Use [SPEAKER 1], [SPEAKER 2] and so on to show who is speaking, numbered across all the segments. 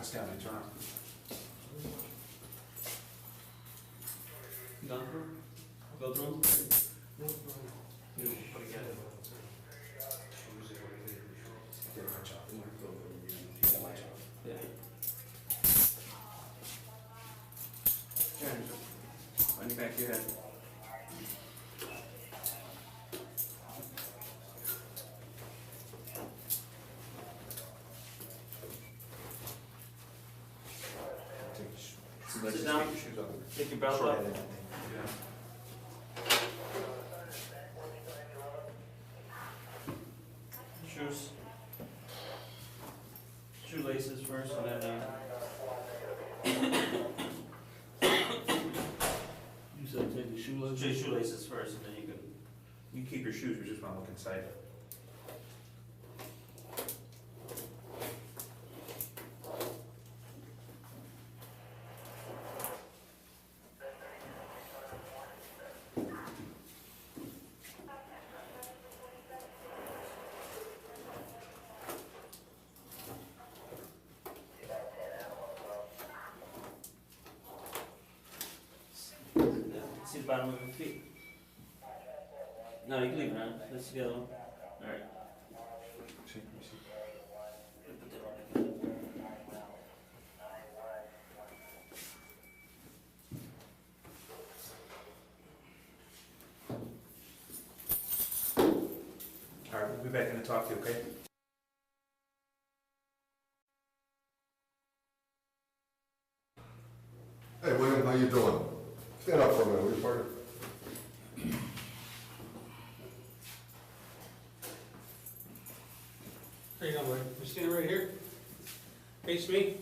[SPEAKER 1] Ask down and turn.
[SPEAKER 2] Gone through? Go through them?
[SPEAKER 1] But again, get a match up. Get a match up.
[SPEAKER 2] Yeah. Turn. On your back of your head. Sit down.
[SPEAKER 1] Take your shoes off.
[SPEAKER 2] Take your belt off.
[SPEAKER 1] Yeah.
[SPEAKER 2] Shoes. Shoelaces first, and then.
[SPEAKER 3] You said take the shoelaces?
[SPEAKER 2] Shoelaces first, and then you can.
[SPEAKER 1] You keep your shoes, we just want to look inside.
[SPEAKER 2] See the bottom of your feet? No, you can leave it on. That's the other one. Alright.
[SPEAKER 1] See, let me see.
[SPEAKER 2] Put that on again.
[SPEAKER 1] All right, we'll be back in to talk to you, okay?
[SPEAKER 4] Hey, William, how you doing? Stand up for a minute, will you, partner?
[SPEAKER 5] How you doing, buddy? You stand right here. Face me. You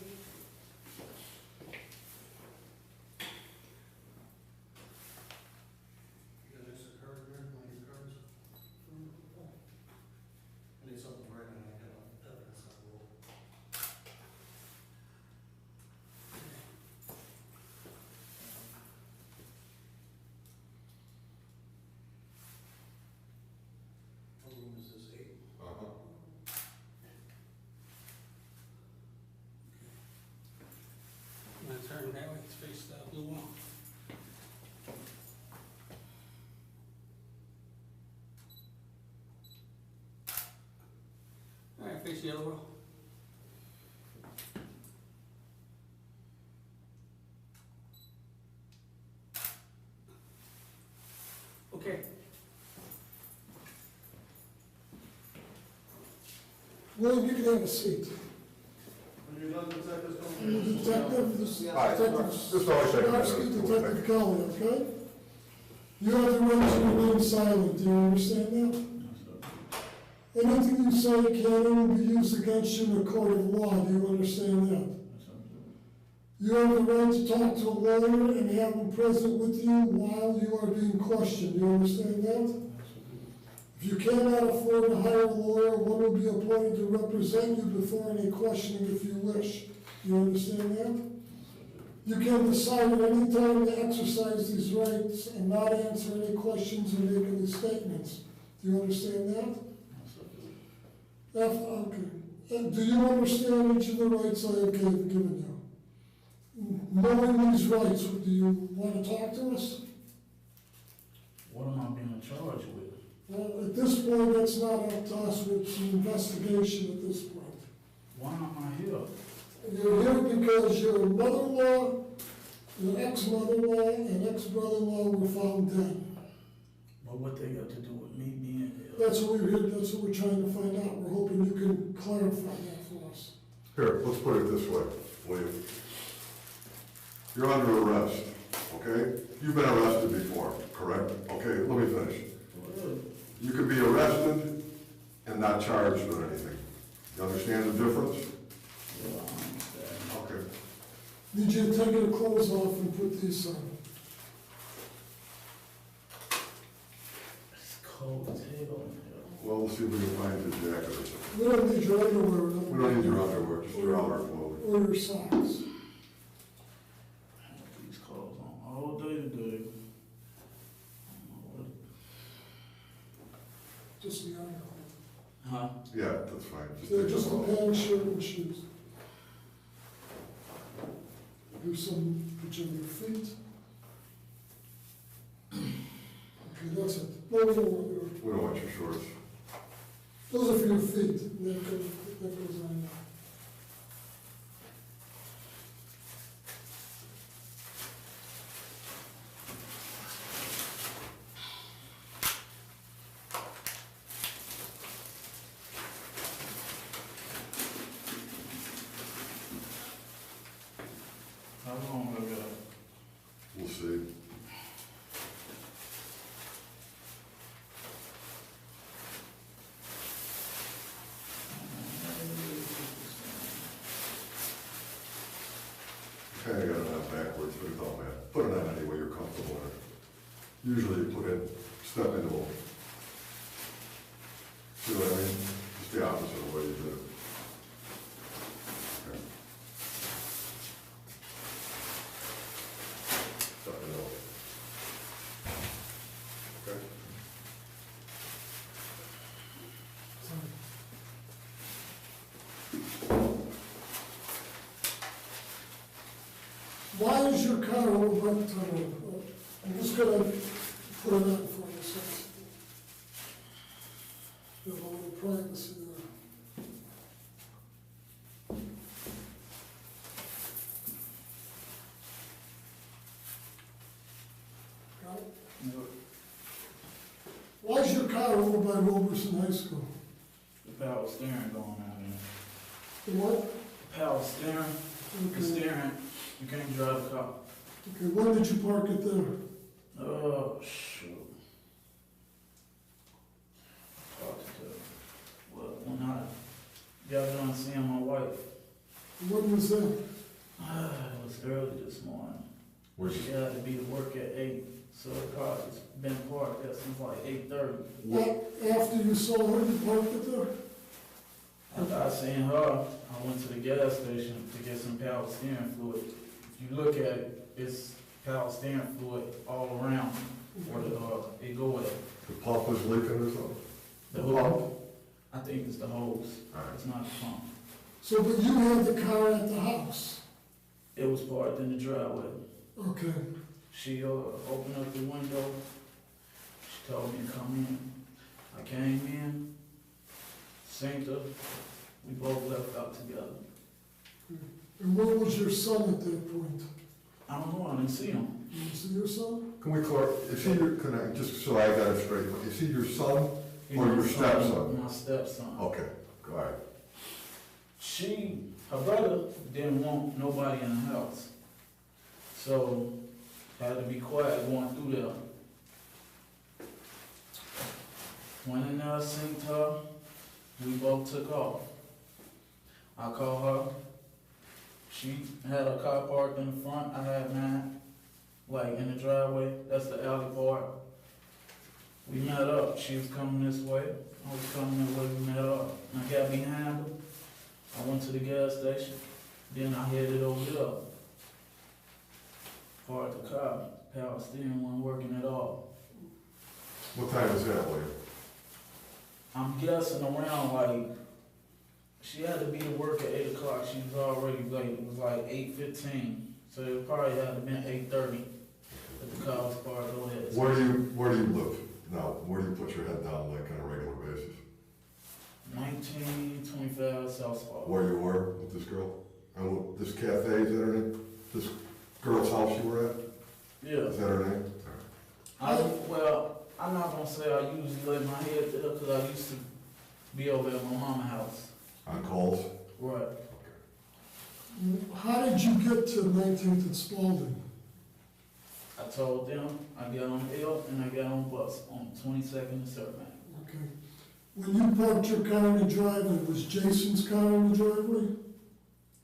[SPEAKER 5] got this card there, one of your cards? I need something right now. I got evidence on the wall. What room is this, 8?
[SPEAKER 4] Uh-huh.
[SPEAKER 5] I'm gonna turn that way, face the blue wall. All right, face the other wall. Okay.
[SPEAKER 6] William, you can have a seat.
[SPEAKER 5] When you're done, detectives come
[SPEAKER 6] Detective, this is
[SPEAKER 4] Hi,
[SPEAKER 6] Detective
[SPEAKER 4] just always take a minute.
[SPEAKER 6] Detective Kelly, okay? You have the right to remain silent, do you understand that? Anything you say can only be used against you in a court of law, do you understand that? You have the right to talk to a lawyer and have him present with you while you are being questioned, do you understand that? If you cannot afford to hire a lawyer, one will be appointed to represent you before any questioning if you wish. Do you understand that? You can decide at any time to exercise these rights and not answer any questions or make any statements. Do you understand that? Okay. And do you understand each of the rights I have given you? Knowing these rights, do you want to talk to us?
[SPEAKER 3] What am I being charged with?
[SPEAKER 6] Well, at this point, that's not up to us. It's an investigation at this point.
[SPEAKER 3] Why am I here?
[SPEAKER 6] You're here because your mother-in-law, your ex-mother-in-law, and ex-brother-in-law were found dead.
[SPEAKER 3] But what they got to do with me being here?
[SPEAKER 6] That's what we're here, that's what we're trying to find out. We're hoping you can clarify that for us.
[SPEAKER 4] Here, let's put it this way, William. You're under arrest, okay? You've been arrested before, correct? Okay, let me finish. You can be arrested and not charged with anything. You understand the difference?
[SPEAKER 3] Yeah, I understand.
[SPEAKER 4] Okay.
[SPEAKER 6] Need you to take your clothes off and put these on.
[SPEAKER 3] It's cold as hell in here.
[SPEAKER 4] Well, we'll see if we can find his jacket or something.
[SPEAKER 6] We don't need your underwear.
[SPEAKER 4] We don't need your underwear, just your outer clothing.
[SPEAKER 6] Or your socks.
[SPEAKER 3] I have these clothes on all day today. I don't know what.
[SPEAKER 6] Just the underwear.
[SPEAKER 3] Huh?
[SPEAKER 4] Yeah, that's fine.
[SPEAKER 6] So just a pants, shirt, and shoes. Here's some picture of your feet. Okay, that's it. Whoa, whoa, whoa.
[SPEAKER 4] We don't want your shorts.
[SPEAKER 6] Those are for your feet. That goes on now.
[SPEAKER 3] How long ago?
[SPEAKER 4] We'll see. Kinda got it on backwards, but it don't matter. Put it on any way you're comfortable in it. Usually you put in, step into them. See what I mean? Just the opposite of the way you did it. Okay. Step into them. Okay?
[SPEAKER 6] Why is your car over by the tunnel? I'm just gonna put it out for you, so you have a little privacy there. Got it? Why is your car over by Roberson High School?
[SPEAKER 3] The power steering going on there.
[SPEAKER 6] The what?
[SPEAKER 3] Power steering, the
[SPEAKER 6] Okay.
[SPEAKER 3] steering, you can't drive a car.
[SPEAKER 6] Okay, when did you park it there?
[SPEAKER 3] Oh, shoot. Well, when I got done seeing my wife,
[SPEAKER 6] When was that?
[SPEAKER 3] it was early this morning.
[SPEAKER 4] Which,
[SPEAKER 3] She had to be to work at 8, so the car has been parked there since like 8:30.
[SPEAKER 6] After you saw her, you parked it there?
[SPEAKER 3] After I seen her, I went to the gas station to get some power steering fluid. If you look at it, it's power steering fluid all around where it go at.
[SPEAKER 4] the pump was leaking or something?
[SPEAKER 3] The hose, I think it's the hose,
[SPEAKER 4] Alright.
[SPEAKER 3] it's not the pump.
[SPEAKER 6] So, but you had the car at the house?
[SPEAKER 3] It was parked in the driveway.
[SPEAKER 6] Okay.
[SPEAKER 3] She opened up the window, she told me to come in. I came in, synced her, we both left out together.
[SPEAKER 6] And where was your son at that point?
[SPEAKER 3] I don't know, I didn't see him.
[SPEAKER 6] You see your son?
[SPEAKER 4] Can we is he your, can I, just so I got it straight, is he your son?
[SPEAKER 3] He
[SPEAKER 4] Or your
[SPEAKER 3] was
[SPEAKER 4] stepson?
[SPEAKER 3] My stepson.
[SPEAKER 4] Okay, go ahead.
[SPEAKER 3] Her brother didn't want nobody in the house. So, had to be quiet going through there. Went in there, synced her, we both took off. I called her, she had her car parked in the front, I had mine, like in the driveway, that's the alley part. We met up, she was coming this way, I was coming that way, we met up. And I got behind her, I went to the gas station, then I headed over there. Parked the car, power steering wasn't working at all.
[SPEAKER 4] What time is that, William?
[SPEAKER 3] I'm guessing around like, she had to be to work at 8 o'clock, she was already late, it was like 8:15. So it probably had to been 8:30 that the car was parked over there.
[SPEAKER 4] Where do you live now? Where do you put your head down like on a regular basis?
[SPEAKER 3] 1925 South Spot.
[SPEAKER 4] Where you were with this girl? And this cafe, is that her name? This girl's house you were at?
[SPEAKER 3] Yeah.
[SPEAKER 4] Is that her name?
[SPEAKER 3] Well, I'm not gonna say I usually lay my head there, because I used to be over at my mama's house.
[SPEAKER 4] On calls?
[SPEAKER 3] Right.
[SPEAKER 6] How did you get to 19th and Spalding?
[SPEAKER 3] I told them I got on L and I got on bus on 22nd and Survey.
[SPEAKER 6] Okay. When you parked your car in the driveway, was Jason's car in the driveway?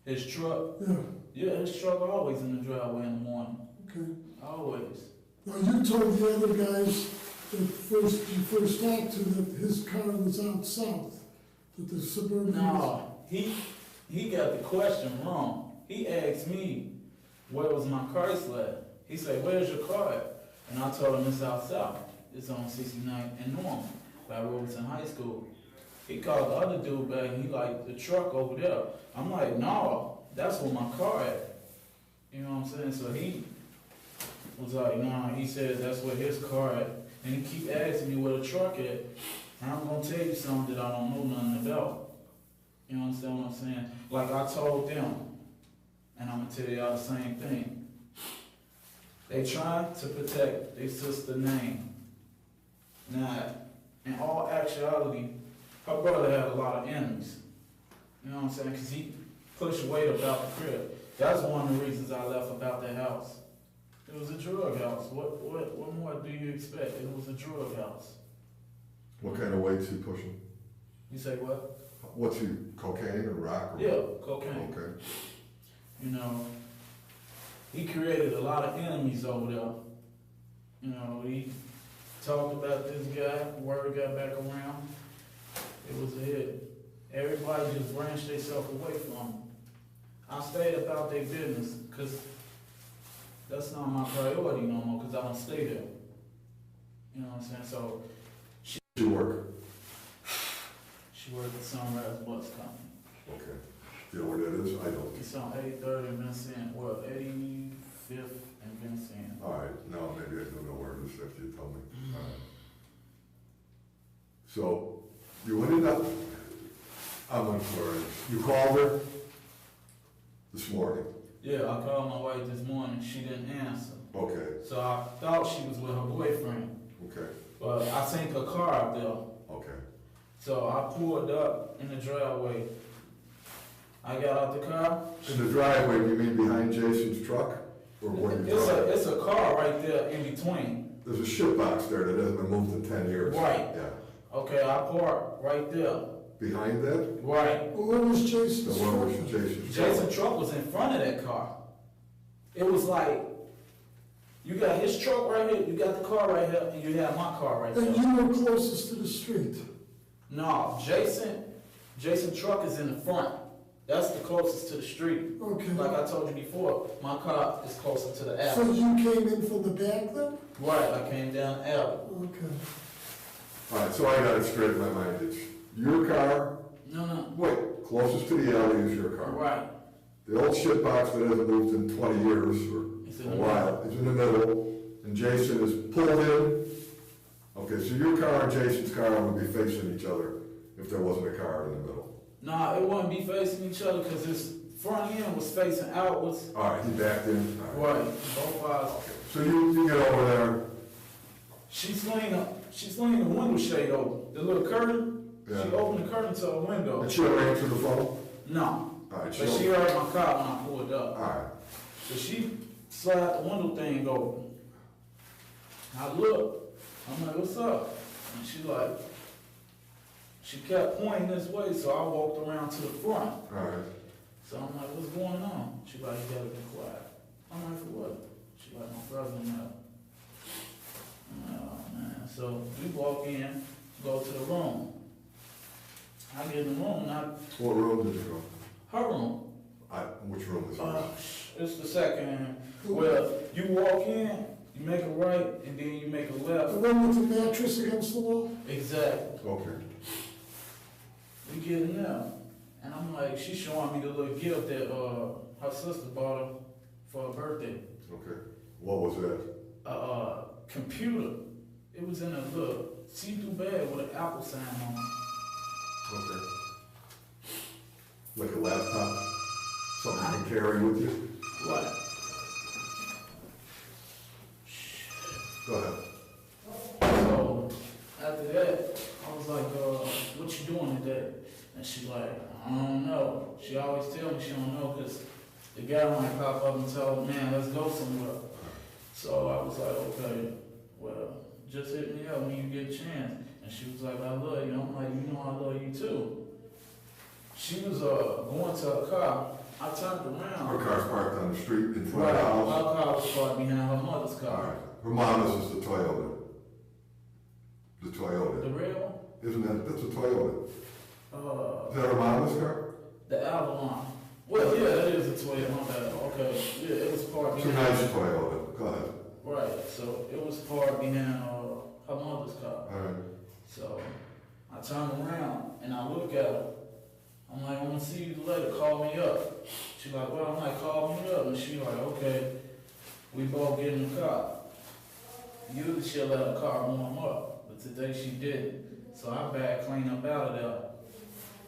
[SPEAKER 3] His truck,
[SPEAKER 6] Yeah,
[SPEAKER 3] yeah, his truck always in the driveway in the morning.
[SPEAKER 6] okay.
[SPEAKER 3] Always.
[SPEAKER 6] Now, you told the other guys that you first talked to that his car was out south, that the Suburban was...
[SPEAKER 3] No, he got the question wrong. He asked me, where was my Chrysler at? He said, where's your car at? And I told him it's out south. It's on 69th and Norman by Roberson High School. He called the other dude back and he like, the truck over there. I'm like, no, that's where my car at. You know what I'm saying? So he was like, nah, he said that's where his car at. And he keep asking me where the truck at. And I'm gonna tell you something that I don't know nothing about. You understand what I'm saying? Like I told them, and I'm gonna tell y'all the same thing. They trying to protect their sister's name. Now, in all actuality, her brother had a lot of enemies. You know what I'm saying? Because he pushed weight about the crib. That's one of the reasons I left about that house. It was a drug house. What more do you expect? It was a drug house.
[SPEAKER 4] What kind of weights he pushing?
[SPEAKER 3] You say what?
[SPEAKER 4] What's he, cocaine or rock? Or
[SPEAKER 3] Yeah, cocaine.
[SPEAKER 4] Okay.
[SPEAKER 3] You know, he created a lot of enemies over there. You know, he talked about this guy, word got back around. It was a hit. Everybody just branched themselves away from him. I stayed about their business because that's not my priority no more because I don't stay there. You know what I'm saying? So
[SPEAKER 4] She work?
[SPEAKER 3] she worked at Sunrise Bus Company.
[SPEAKER 4] Okay. You know where that is? I don't.
[SPEAKER 3] It's on 830 and Vincent, well, 85th and Vincent.
[SPEAKER 4] All right, no, maybe I do know where it is after you tell me. All right. So, you ended up, I'm unclear, you called her this morning?
[SPEAKER 3] Yeah, I called my wife this morning, she didn't answer.
[SPEAKER 4] Okay,
[SPEAKER 3] So I thought she was with her boyfriend,
[SPEAKER 4] okay,
[SPEAKER 3] but I seen her car out there.
[SPEAKER 4] okay.
[SPEAKER 3] So I pulled up in the driveway. I got out the car.
[SPEAKER 4] In the driveway, you mean behind Jason's truck? Or what?
[SPEAKER 3] It's a car right there in between.
[SPEAKER 4] There's a shit box there that hasn't been moved in 10 years.
[SPEAKER 3] Right.
[SPEAKER 4] Yeah.
[SPEAKER 3] Okay, I parked right there.
[SPEAKER 4] Behind that?
[SPEAKER 3] Right.
[SPEAKER 6] Well, where was
[SPEAKER 4] The
[SPEAKER 6] Jason's
[SPEAKER 4] one
[SPEAKER 6] truck?
[SPEAKER 4] with Jason's truck?
[SPEAKER 3] Jason's truck was in front of that car. It was like, you got his truck right here, you got the car right here, and you have my car right
[SPEAKER 6] And
[SPEAKER 3] there.
[SPEAKER 6] you were closest to the street.
[SPEAKER 3] No, Jason's truck is in the front. That's the closest to the street.
[SPEAKER 6] Okay.
[SPEAKER 3] Like I told you before, my car is closer to the
[SPEAKER 6] So
[SPEAKER 3] alley.
[SPEAKER 6] you came in from the back then?
[SPEAKER 3] Right, I came down the alley.
[SPEAKER 6] Okay.
[SPEAKER 4] All right, so I got it straight in my mind. It's your car,
[SPEAKER 3] No,
[SPEAKER 4] wait, closest to the alley is your car.
[SPEAKER 3] right.
[SPEAKER 4] The old shit box that hasn't moved in 20 years or
[SPEAKER 3] It's
[SPEAKER 4] a
[SPEAKER 3] in the
[SPEAKER 4] while is in the middle, and Jason is pulled in. Okay, so your car and Jason's car would be facing each other if there wasn't a car in the middle.
[SPEAKER 3] Nah, it wouldn't be facing each other because his front end was facing outwards.
[SPEAKER 4] All right, he backed in. All right.
[SPEAKER 3] Right, both eyes.
[SPEAKER 4] So you get over there.
[SPEAKER 3] She's leaning the window shade over. The little curtain,
[SPEAKER 4] Yeah.
[SPEAKER 3] she opened the curtain to a window.
[SPEAKER 4] And she ran through the phone?
[SPEAKER 3] No,
[SPEAKER 4] All right,
[SPEAKER 3] but she heard my car when I pulled up.
[SPEAKER 4] all right.
[SPEAKER 3] So she slid the window thing open. I look, I'm like, what's up? And she kept pointing this way, so I walked around to the front.
[SPEAKER 4] All right.
[SPEAKER 3] So I'm like, what's going on? She like, you gotta be quiet. I'm like, for what? She like, my brother and that. I'm like, oh man. So we walk in, go to the room. I get in the room, not
[SPEAKER 4] What room did you go?
[SPEAKER 3] her room.
[SPEAKER 4] Which room is it?
[SPEAKER 3] It's the second. Well, you walk in, you make a right, and then you make a
[SPEAKER 6] The
[SPEAKER 3] left.
[SPEAKER 6] one with the mattress against the wall?
[SPEAKER 3] Exactly.
[SPEAKER 4] Okay.
[SPEAKER 3] We get in there, and I'm like, she's showing me the little gift that her sister bought her for her birthday.
[SPEAKER 4] Okay. What was that?
[SPEAKER 3] A computer. It was in a little see-through bag with an Apple sign on it.
[SPEAKER 4] Okay. Like a laptop? Something you can carry with you?
[SPEAKER 3] What?
[SPEAKER 4] Go ahead.
[SPEAKER 3] So after that, I was like, what you doing today? And she like, I don't know. She always tell me she don't know because the guy might pop up and tell her, man, let's go somewhere. So I was like, okay, well, just hit me up when you get a chance. And she was like, I love you. I'm like, you know I love you too. She was going to her car. I turned around.
[SPEAKER 4] Her car's parked on the street in front
[SPEAKER 3] Right,
[SPEAKER 4] of the
[SPEAKER 3] my
[SPEAKER 4] house?
[SPEAKER 3] car was parked behind her mother's
[SPEAKER 4] All
[SPEAKER 3] car.
[SPEAKER 4] right. Her mama's is the Toyota. The
[SPEAKER 3] The
[SPEAKER 4] Toyota.
[SPEAKER 3] real,
[SPEAKER 4] Isn't that, that's a Toyota. Is that her mama's car?
[SPEAKER 3] the Avalon. Well, yeah, that is a Toyota, my bad. Okay, yeah, it was parked
[SPEAKER 4] It's a
[SPEAKER 3] behind.
[SPEAKER 4] nice Toyota. Go ahead.
[SPEAKER 3] Right, so it was parked behind her mother's car.
[SPEAKER 4] All right.
[SPEAKER 3] So I turn around and I look at her. I'm like, I want to see you later. Call me up. She like, well, I might call me up. And she like, okay, we both get in the car. Usually she'll let her car warm up, but today she didn't. So I backed clean up out of there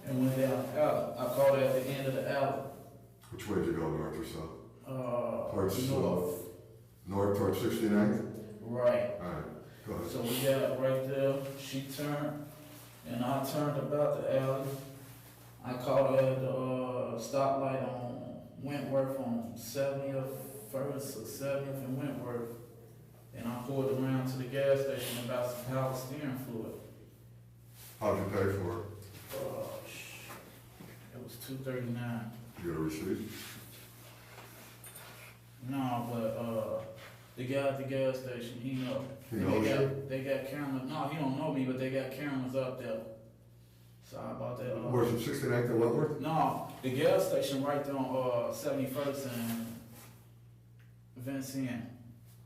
[SPEAKER 3] and went down the alley. I called her at the end of the alley.
[SPEAKER 4] Which way did you go, north or south? Towards
[SPEAKER 3] north.
[SPEAKER 4] North towards 69th?
[SPEAKER 3] Right.
[SPEAKER 4] Alright, go ahead.
[SPEAKER 3] So we got right there, she turned, and I turned about the alley. I caught her at the stoplight on Wentworth on 70th, 1st or 70th and Wentworth. And I pulled around to the gas station and got some power steering fluid.
[SPEAKER 4] How'd you pay for it?
[SPEAKER 3] It was $239.
[SPEAKER 4] You got a receipt?
[SPEAKER 3] No, but the guy at the gas station, he know.
[SPEAKER 4] He knows you?
[SPEAKER 3] They got cameras. No, he don't know me, but they got cameras up there. Sorry about that.
[SPEAKER 4] Where's it, 69th and Wentworth?
[SPEAKER 3] No, the gas station right there on 71st and Vincent.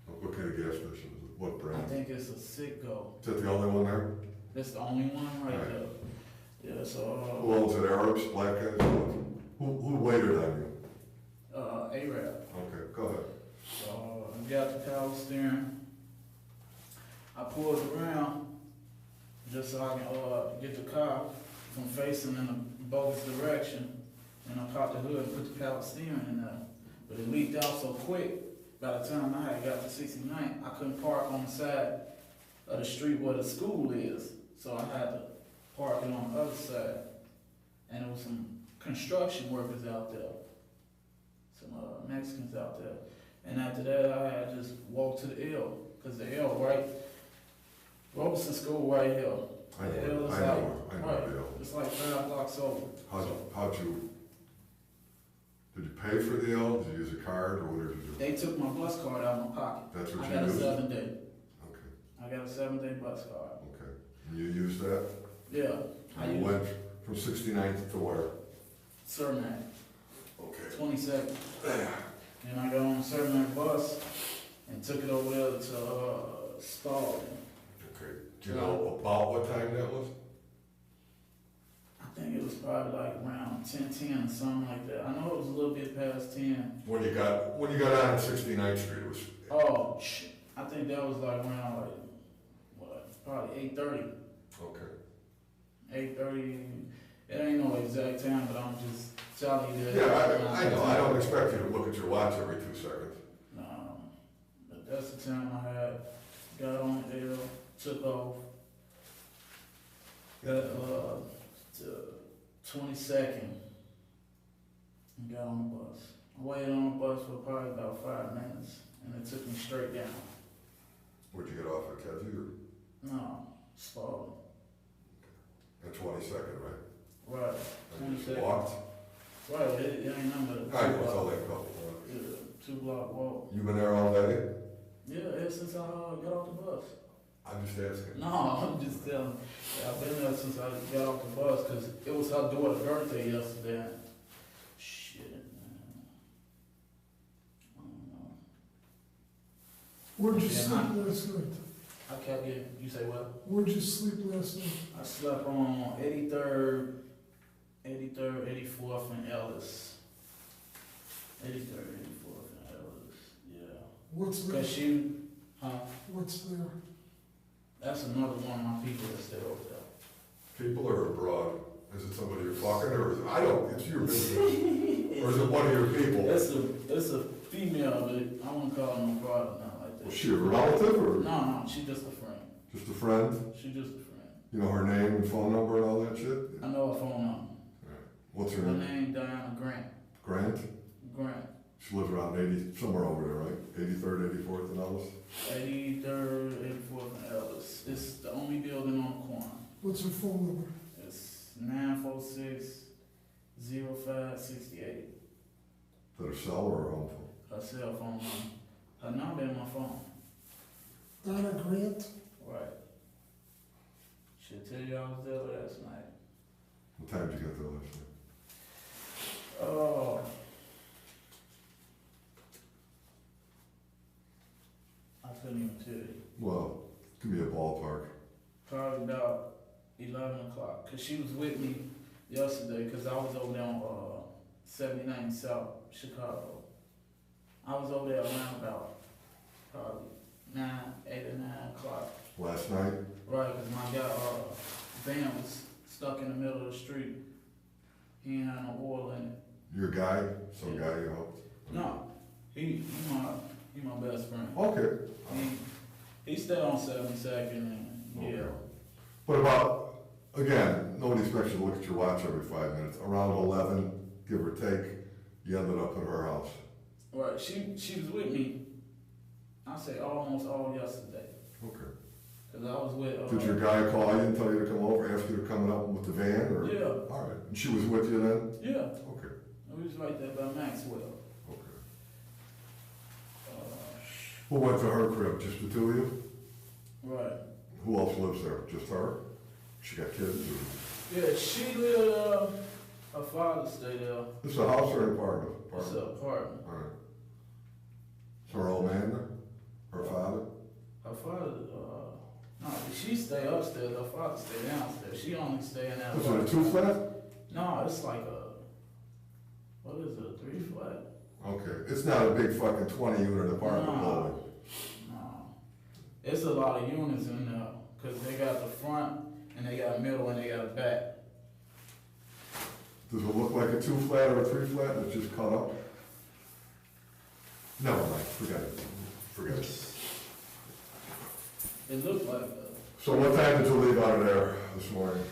[SPEAKER 4] What kind of gas station is it? What
[SPEAKER 3] I
[SPEAKER 4] brand?
[SPEAKER 3] think it's a Citgo.
[SPEAKER 4] Is that the only one there?
[SPEAKER 3] That's the only one right
[SPEAKER 4] Right.
[SPEAKER 3] there. Yeah, so
[SPEAKER 4] Who owns it, Arabs, black guys? Who waited on you?
[SPEAKER 3] Arab.
[SPEAKER 4] Okay, go ahead.
[SPEAKER 3] So I got the power steering. I pulled around just so I can get the car from facing in a bogus direction. And I popped the hood and put the power steering in there. But it leaked out so quick, by the time I had got to 69, I couldn't park on the side of the street where the school is. So I had to park it on the other side. And there was some construction workers out there. Some Mexicans out there. And after that, I had just walked to the L, because the L, right, Robeson School right here.
[SPEAKER 4] I
[SPEAKER 3] The
[SPEAKER 4] know,
[SPEAKER 3] L is
[SPEAKER 4] I
[SPEAKER 3] like,
[SPEAKER 4] know,
[SPEAKER 3] right,
[SPEAKER 4] Bill.
[SPEAKER 3] it's like 5 blocks over.
[SPEAKER 4] Did you pay for the L? Did you use a card, or what did you do?
[SPEAKER 3] They took my bus card out of my pocket.
[SPEAKER 4] That's what
[SPEAKER 3] I
[SPEAKER 4] you
[SPEAKER 3] got a
[SPEAKER 4] used?
[SPEAKER 3] 7-day.
[SPEAKER 4] Okay,
[SPEAKER 3] I got a 7-day bus card.
[SPEAKER 4] okay. And you used that?
[SPEAKER 3] Yeah, I
[SPEAKER 4] And you
[SPEAKER 3] used
[SPEAKER 4] went from 69th to where?
[SPEAKER 3] Cermak,
[SPEAKER 4] Okay.
[SPEAKER 3] 22nd. And I got on the Cermak bus and took it over there to Spalding.
[SPEAKER 4] Okay. Do you know about what time that was?
[SPEAKER 3] I think it was probably like around 10:10 or something like that. I know it was a little bit past 10.
[SPEAKER 4] When you got on 69th Street, it was.
[SPEAKER 3] Oh, shit. I think that was like around like, what, probably 8:30.
[SPEAKER 4] Okay.
[SPEAKER 3] 8:30. It ain't no exact time, but I'm just telling you that.
[SPEAKER 4] Yeah, I know. I don't expect you to look at your watch every 2 seconds.
[SPEAKER 3] But that's the time I had got on the L, took off, got to 22nd, and got on the bus. I waited on the bus for probably about 5 minutes, and it took me straight down.
[SPEAKER 4] Where'd you get off at Kedzie or
[SPEAKER 3] No, Spalding.
[SPEAKER 4] at 22nd, right?
[SPEAKER 3] Right,
[SPEAKER 4] And you just
[SPEAKER 3] 22nd.
[SPEAKER 4] walked?
[SPEAKER 3] Right, it ain't nothing but
[SPEAKER 4] I
[SPEAKER 3] a
[SPEAKER 4] know, it's
[SPEAKER 3] 2
[SPEAKER 4] all
[SPEAKER 3] block,
[SPEAKER 4] that couple blocks.
[SPEAKER 3] yeah, 2-block walk.
[SPEAKER 4] You been there all day?
[SPEAKER 3] Yeah, ever since I got off the bus.
[SPEAKER 4] I'm just asking.
[SPEAKER 3] No, I'm just telling you. I've been there since I got off the bus, because it was her daughter's birthday yesterday. Shit, man. I don't know.
[SPEAKER 6] Where'd you
[SPEAKER 3] Yeah,
[SPEAKER 6] sleep last night?
[SPEAKER 3] I kept getting, you say what?
[SPEAKER 6] Where'd you sleep last night?
[SPEAKER 3] I slept on 83rd, 84th, and Ellis. 83rd, 84th, and Ellis, yeah.
[SPEAKER 6] What's there?
[SPEAKER 3] Because she, huh?
[SPEAKER 6] What's there?
[SPEAKER 3] That's another one of my people that stay over there.
[SPEAKER 4] People are abroad. Is it somebody you're fucking, or is it, I don't, it's your business. Or is it one of your people?
[SPEAKER 3] It's a female, but I wouldn't call her no brother, not like that.
[SPEAKER 4] Was she a relative, or
[SPEAKER 3] No, she's just a friend.
[SPEAKER 4] just a friend?
[SPEAKER 3] She's just a friend.
[SPEAKER 4] You know her name and phone number and all that shit?
[SPEAKER 3] I know her phone number.
[SPEAKER 4] What's her
[SPEAKER 3] Her
[SPEAKER 4] name?
[SPEAKER 3] name Diana Grant.
[SPEAKER 4] Grant?
[SPEAKER 3] Grant.
[SPEAKER 4] She lives around 80, somewhere over there, right? 83rd, 84th and Ellis?
[SPEAKER 3] 83rd, 84th, and Ellis. It's the only building on the corner.
[SPEAKER 6] What's her phone number?
[SPEAKER 3] It's 946-0568.
[SPEAKER 4] Is that her cell or her home phone?
[SPEAKER 3] Her cell phone number. Her number in my phone.
[SPEAKER 6] Donna Grant?
[SPEAKER 3] Right. She'll tell you I was there last night.
[SPEAKER 4] What time did you get there last night?
[SPEAKER 3] Oh. I couldn't even tell you.
[SPEAKER 4] Well, give me a ballpark.
[SPEAKER 3] Probably about 11 o'clock. Because she was with me yesterday, because I was over there on 79 South. Chicago. I was over there around about probably 8 or 9 o'clock.
[SPEAKER 4] Last night?
[SPEAKER 3] Right, cause my guy, van was stuck in the middle of the street. He ain't had no oil in it.
[SPEAKER 4] Your guy? Some guy you helped?
[SPEAKER 3] No, he my best friend.
[SPEAKER 4] Okay.
[SPEAKER 3] He stayed on 72nd and yeah.
[SPEAKER 4] Okay. What about, again, nobody expects you to look at your watch every 5 minutes. Around 11, give or take, you ended up at her house.
[SPEAKER 3] Right, she was with me, I say almost all yesterday.
[SPEAKER 4] Okay.
[SPEAKER 3] Cause I was with,
[SPEAKER 4] Did your guy call you and tell you to come over, ask you to come up with the van, or?
[SPEAKER 3] Yeah.
[SPEAKER 4] All right. And she was with you then?
[SPEAKER 3] Yeah,
[SPEAKER 4] Okay.
[SPEAKER 3] we was right there by Maxwell.
[SPEAKER 4] Okay. Who went to her crib? Just the two of you?
[SPEAKER 3] Right.
[SPEAKER 4] Who else lives there? Just her? She got kids? Or?
[SPEAKER 3] Yeah, she lived, her father stayed there.
[SPEAKER 4] This is a house or an apartment?
[SPEAKER 3] It's an apartment.
[SPEAKER 4] All right. Is her old man there? Her father?
[SPEAKER 3] Her father, no, she stay upstairs, her father stay downstairs. She only stay in that
[SPEAKER 4] Is it a
[SPEAKER 3] apartment.
[SPEAKER 4] 2-flat?
[SPEAKER 3] No, it's like what is it, a 3-flat?
[SPEAKER 4] Okay. It's not a big fucking 20-unit apartment
[SPEAKER 3] No.
[SPEAKER 4] building.
[SPEAKER 3] No. It's a lot of units in there, cause they got the front, and they got middle, and they got a back.
[SPEAKER 4] Does it look like a 2-flat or a 3-flat that's just cut up? Never mind. Forget it. Forget it.
[SPEAKER 3] It looked like
[SPEAKER 4] So what time did you leave out of there this morning?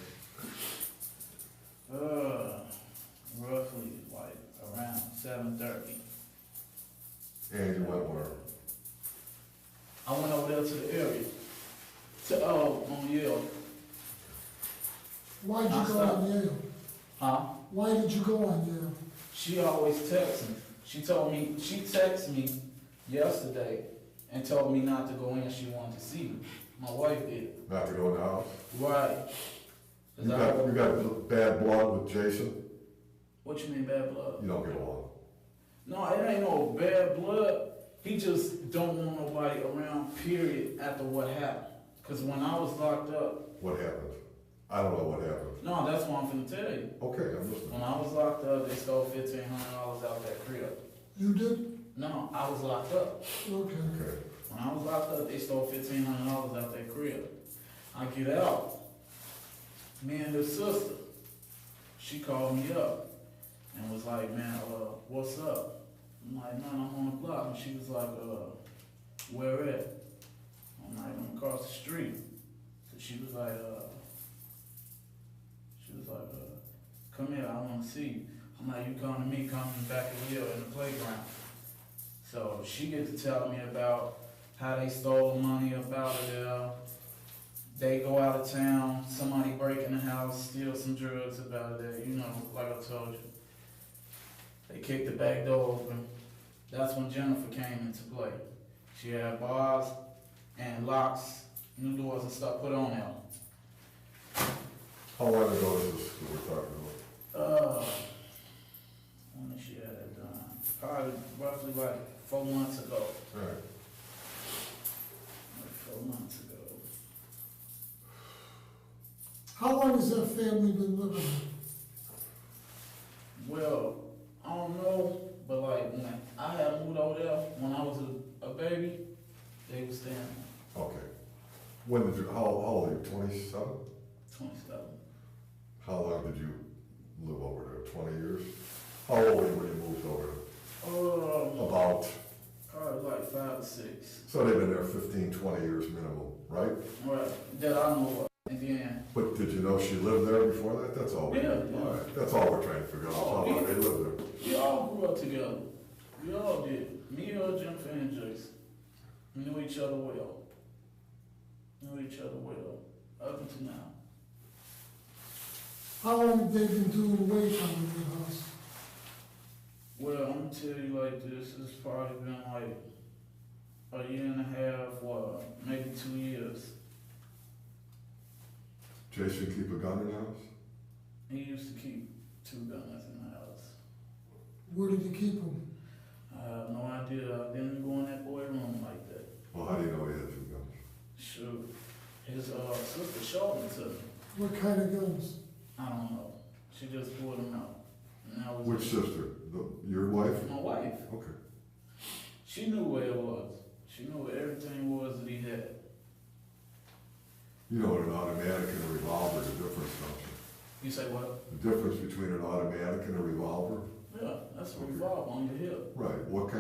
[SPEAKER 3] roughly like around 7:30.
[SPEAKER 4] And you went where?
[SPEAKER 3] I went over there to the area, on Yale.
[SPEAKER 6] Why did
[SPEAKER 3] I
[SPEAKER 6] you go
[SPEAKER 3] stopped.
[SPEAKER 6] on Yale?
[SPEAKER 3] Huh?
[SPEAKER 6] Why did you go on Yale?
[SPEAKER 3] She always texts me. She texted me yesterday and told me not to go in, she wanted to see me. My wife did.
[SPEAKER 4] Not to go in the house?
[SPEAKER 3] Right.
[SPEAKER 4] You got bad blood with Jason?
[SPEAKER 3] What you mean bad blood?
[SPEAKER 4] You don't get along.
[SPEAKER 3] No, it ain't no bad blood. He just don't want nobody around, period, after what happened. Cause when I was locked up.
[SPEAKER 4] What happened? I don't know what happened.
[SPEAKER 3] No, that's what I'm finna tell you.
[SPEAKER 4] Okay, I'm listening.
[SPEAKER 3] When I was locked up, they stole $1,500 out that crib.
[SPEAKER 6] You did?
[SPEAKER 3] No, I was locked up.
[SPEAKER 6] Okay.
[SPEAKER 4] Okay.
[SPEAKER 3] When I was locked up, they stole $1,500 out that crib. I get out. Me and his sister, she called me up and was like, man, what's up? I'm like, man, I'm on the block. And she was like, where at? I'm like, I'm across the street. So she was like, come here, I want to see you. I'm like, you come to me, come to the back of the hill in the playground. So she gets to tell me about how they stole money up out of there. They go out of town, somebody break in the house, steal some drugs up out of there, you know, like I told you. They kicked the back door open. That's when Jennifer came into play. She had bars and locks, new doors and stuff put on there.
[SPEAKER 4] How long ago is this that we're talking about?
[SPEAKER 3] When she had it done? Probably roughly like 4 months ago.
[SPEAKER 4] All right.
[SPEAKER 3] Like 4 months ago.
[SPEAKER 6] How long has that family been living there?
[SPEAKER 3] Well, I don't know, but like when I had moved over there, when I was a baby, they was staying there.
[SPEAKER 4] Okay. When did you, how old are you, 27?
[SPEAKER 3] 27.
[SPEAKER 4] How long did you live over there, 20 years? How old were you when you moved over there? About?
[SPEAKER 3] Probably like 5 or 6.
[SPEAKER 4] So they've been there 15, 20 years minimum, right?
[SPEAKER 3] Right, that I know of. And then,
[SPEAKER 4] But did you know she lived there before that? That's all.
[SPEAKER 3] Yeah.
[SPEAKER 4] All right. That's all we're trying to figure out, how long they lived there.
[SPEAKER 3] we all grew up together. We all did. Me, Jennifer, and Jason. We knew each other well. Up until now.
[SPEAKER 6] How long have they been doing away from your house?
[SPEAKER 3] Well, I'm gonna tell you like this, it's probably been like a year and a half, or maybe 2 years.
[SPEAKER 4] Jason keep a gun in the house?
[SPEAKER 3] He used to keep 2 guns in the house.
[SPEAKER 6] Where did you keep them?
[SPEAKER 3] I have no idea. I didn't go in that boy room like that.
[SPEAKER 4] Well, how do you know he had 2 guns?
[SPEAKER 3] Shoot. His sister showed them to me.
[SPEAKER 6] What kind of guns?
[SPEAKER 3] I don't know. She just pulled them out. And I was
[SPEAKER 4] Which sister? Your wife?
[SPEAKER 3] my wife.
[SPEAKER 4] Okay.
[SPEAKER 3] She knew where it was. She knew where everything was that he had.
[SPEAKER 4] You know, an automatic and a revolver, the difference, don't you?
[SPEAKER 3] You say what?
[SPEAKER 4] The difference between an automatic and a revolver?
[SPEAKER 3] Yeah, that's a revolver on your hip.
[SPEAKER 4] Right, what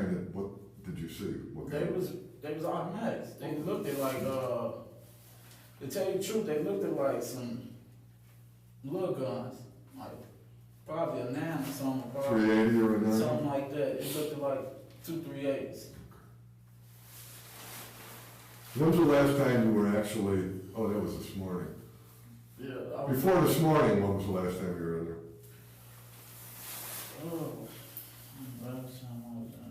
[SPEAKER 4] did you see? What
[SPEAKER 3] They
[SPEAKER 4] kind of?
[SPEAKER 3] was automatics. They looked at like to tell you the truth, they looked at like some little guns, like probably a 9 or something, probably
[SPEAKER 4] 380 or a 9?
[SPEAKER 3] something like that. It looked at like 2 3/8s.
[SPEAKER 4] When's the last time you were actually, oh, that was this morning.
[SPEAKER 3] Yeah, I was.
[SPEAKER 4] Before this morning, when was the last time you were in there?
[SPEAKER 3] Oh, last time I was in.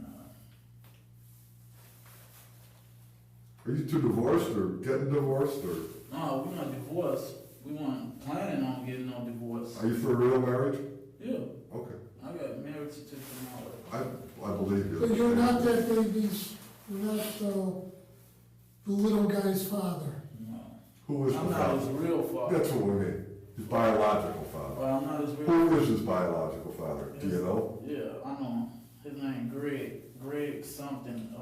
[SPEAKER 4] Are you two divorced or getting divorced or?
[SPEAKER 3] No, we're not divorced. We weren't planning on getting no divorce.
[SPEAKER 4] Are you for a real marriage?
[SPEAKER 3] Yeah,
[SPEAKER 4] Okay,
[SPEAKER 3] I got marriage certificate and all that.
[SPEAKER 4] I believe you.
[SPEAKER 6] But you're not that baby's, you're not, the little guy's father.
[SPEAKER 3] No,
[SPEAKER 4] Who is the
[SPEAKER 3] I'm not his
[SPEAKER 4] father?
[SPEAKER 3] real father.
[SPEAKER 4] That's what we mean, his biological father.
[SPEAKER 3] Well, I'm not his real.
[SPEAKER 4] Who is his biological father? Do you know?
[SPEAKER 3] Yeah, I know. His name Greg. Greg something.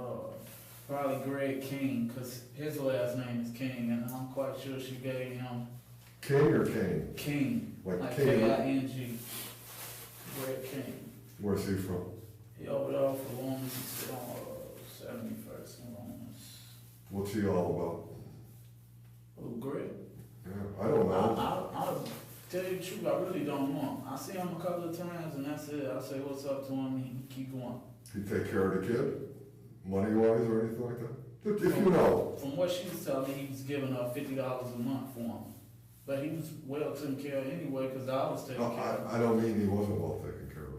[SPEAKER 3] Probably Greg King, cause his last name is King, and I'm quite sure she gave him
[SPEAKER 4] King or Kane?
[SPEAKER 3] King,
[SPEAKER 4] Like
[SPEAKER 3] like
[SPEAKER 4] King?
[SPEAKER 3] King. Greg King.
[SPEAKER 4] Where's he from?
[SPEAKER 3] He over there off of Luminous. He's still on 71st and Luminous.
[SPEAKER 4] What's he all
[SPEAKER 3] Oh, Greg.
[SPEAKER 4] about? Yeah, I don't know.
[SPEAKER 3] I'll tell you the truth, I really don't know him. I see him a couple of times, and that's it. I say what's up to him, and he keep going.
[SPEAKER 4] He take care of the kid? Money-wise or anything like that? If you know.
[SPEAKER 3] From what she was telling me, he was giving her $50 a month for him. But he was well taken care of anyway, because I was taking
[SPEAKER 4] No,
[SPEAKER 3] care of.
[SPEAKER 4] I don't mean he wasn't well taken care of.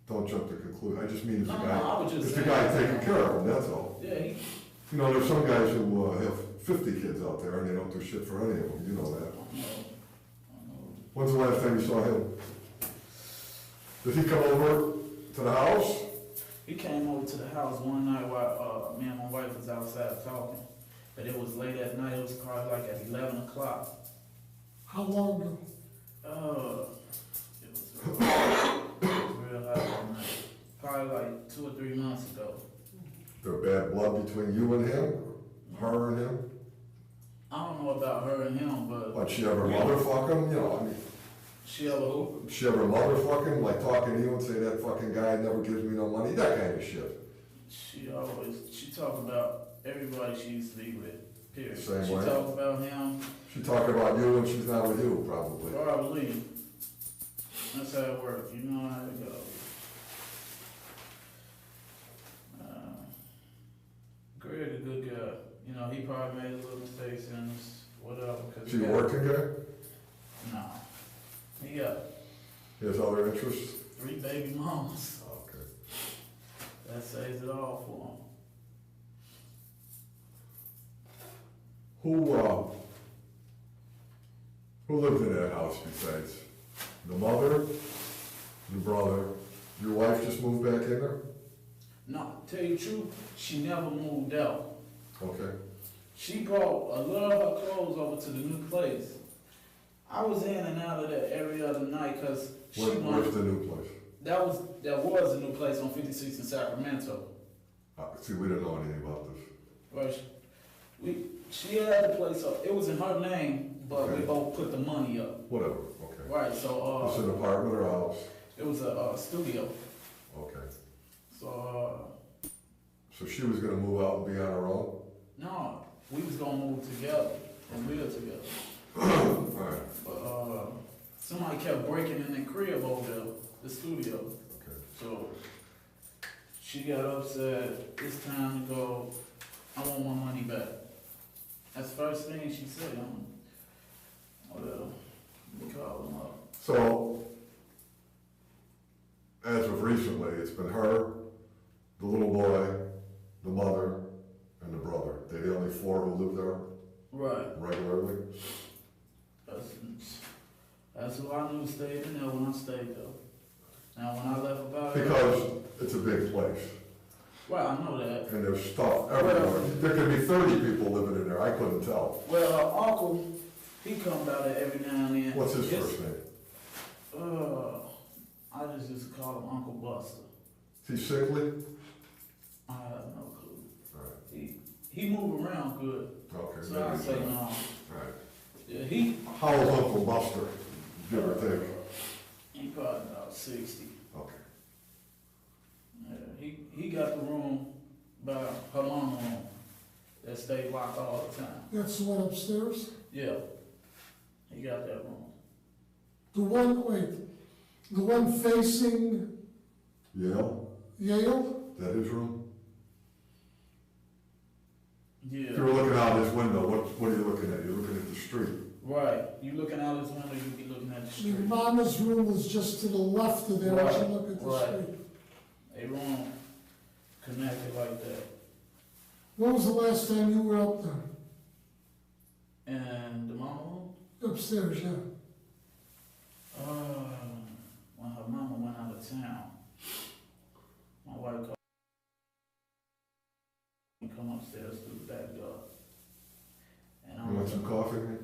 [SPEAKER 4] Don't jump to conclusion. I just mean as a
[SPEAKER 3] No,
[SPEAKER 4] guy.
[SPEAKER 3] I was just
[SPEAKER 4] It's the
[SPEAKER 3] saying.
[SPEAKER 4] guy taking care of him, that's all.
[SPEAKER 3] Yeah, he.
[SPEAKER 4] You know, there's some guys who have 50 kids out there and they don't do shit for any of them. You know that.
[SPEAKER 3] I know.
[SPEAKER 4] When's the last time you saw him? Did he come over to the house?
[SPEAKER 3] He came over to the house one night while me and my wife was outside talking. But it was late at night. It was probably like at 11 o'clock.
[SPEAKER 6] How long ago?
[SPEAKER 3] It was real hot that night. Probably like 2 or 3 months ago.
[SPEAKER 4] There bad blood between you and him? Her and him?
[SPEAKER 3] I don't know about her and him, but
[SPEAKER 4] Like she ever motherfuck him? You know, I mean,
[SPEAKER 3] she ever who?
[SPEAKER 4] she ever motherfuck him? Like talking to you and say that fucking guy never gives me no money? That kind of shit.
[SPEAKER 3] She talk about everybody she used to be with, period.
[SPEAKER 4] Same
[SPEAKER 3] She
[SPEAKER 4] way?
[SPEAKER 3] talk about him,
[SPEAKER 4] She talk about you when she's not with you, probably.
[SPEAKER 3] probably. That's how it works, you know how it goes. Greg a good guy. You know, he probably made a little mistakes and whatever. Cause
[SPEAKER 4] She working guy?
[SPEAKER 3] No. He got
[SPEAKER 4] He has other interests?
[SPEAKER 3] 3 baby mamas.
[SPEAKER 4] Okay.
[SPEAKER 3] That says it all for him.
[SPEAKER 4] Who lived in that house besides the mother, the brother? Your wife just moved back in there?
[SPEAKER 3] No, tell you the truth, she never moved out.
[SPEAKER 4] Okay.
[SPEAKER 3] She brought a lot of her clothes over to the new place. I was in and out of that every other night because she
[SPEAKER 4] Where's
[SPEAKER 3] wanted.
[SPEAKER 4] the new place?
[SPEAKER 3] That was a new place on 56 in Sacramento.
[SPEAKER 4] See, we didn't know anything about this.
[SPEAKER 3] Right? She had the place up. It was in her name, but
[SPEAKER 4] Okay.
[SPEAKER 3] we both put the money up.
[SPEAKER 4] Whatever, okay.
[SPEAKER 3] Right,
[SPEAKER 4] It's
[SPEAKER 3] so
[SPEAKER 4] an apartment or a house?
[SPEAKER 3] it was a studio.
[SPEAKER 4] Okay.
[SPEAKER 3] So
[SPEAKER 4] So she was gonna move out and be on her own?
[SPEAKER 3] no, we was gonna move together and live together.
[SPEAKER 4] Alright,
[SPEAKER 3] But somebody kept breaking in the crib over there, the studio.
[SPEAKER 4] okay.
[SPEAKER 3] So she got upset. It's time to go. I want my money back. That's the first thing she said. Whatever. We call him up.
[SPEAKER 4] So, as of recently, it's been her, the little boy, the mother, and the brother. They're the only 4 who live there
[SPEAKER 3] Right.
[SPEAKER 4] regularly?
[SPEAKER 3] That's who I knew stayed in there when I stayed there. Now when I left about it.
[SPEAKER 4] Because it's a big place,
[SPEAKER 3] Well, I know that.
[SPEAKER 4] and there's stuff everywhere. There could be 30 people living in there, I couldn't tell.
[SPEAKER 3] Well, her uncle, he come about it every now and then.
[SPEAKER 4] What's his
[SPEAKER 3] It's-
[SPEAKER 4] first name?
[SPEAKER 3] I just used to call him Uncle Buster.
[SPEAKER 4] Is he sickly?
[SPEAKER 3] I have no clue.
[SPEAKER 4] Alright,
[SPEAKER 3] He move around good,
[SPEAKER 4] okay.
[SPEAKER 3] so I say no.
[SPEAKER 4] Alright.
[SPEAKER 3] Yeah, he
[SPEAKER 4] How old Uncle Buster, give or take?
[SPEAKER 3] he probably about 60.
[SPEAKER 4] Okay.
[SPEAKER 3] Yeah, he got the room by her mama room that stayed locked all the time.
[SPEAKER 6] That's the one upstairs?
[SPEAKER 3] Yeah, he got that room.
[SPEAKER 6] The one facing
[SPEAKER 4] Yale,
[SPEAKER 6] Yale?
[SPEAKER 4] is that his room?
[SPEAKER 3] Yeah.
[SPEAKER 4] If you were looking out his window, what are you looking at? You're looking at the street.
[SPEAKER 3] Right, you looking out his window, you be looking at the street.
[SPEAKER 6] Your mama's room was just to the left of there as you look at the
[SPEAKER 3] Right.
[SPEAKER 6] street.
[SPEAKER 3] A room connected like that.
[SPEAKER 6] When was the last time you were up there?
[SPEAKER 3] And the mama room?
[SPEAKER 6] Upstairs, yeah.
[SPEAKER 3] When her mama went out of town, my wife called me to come upstairs through the backyard. And I
[SPEAKER 4] You want
[SPEAKER 3] was
[SPEAKER 4] some coffee, man?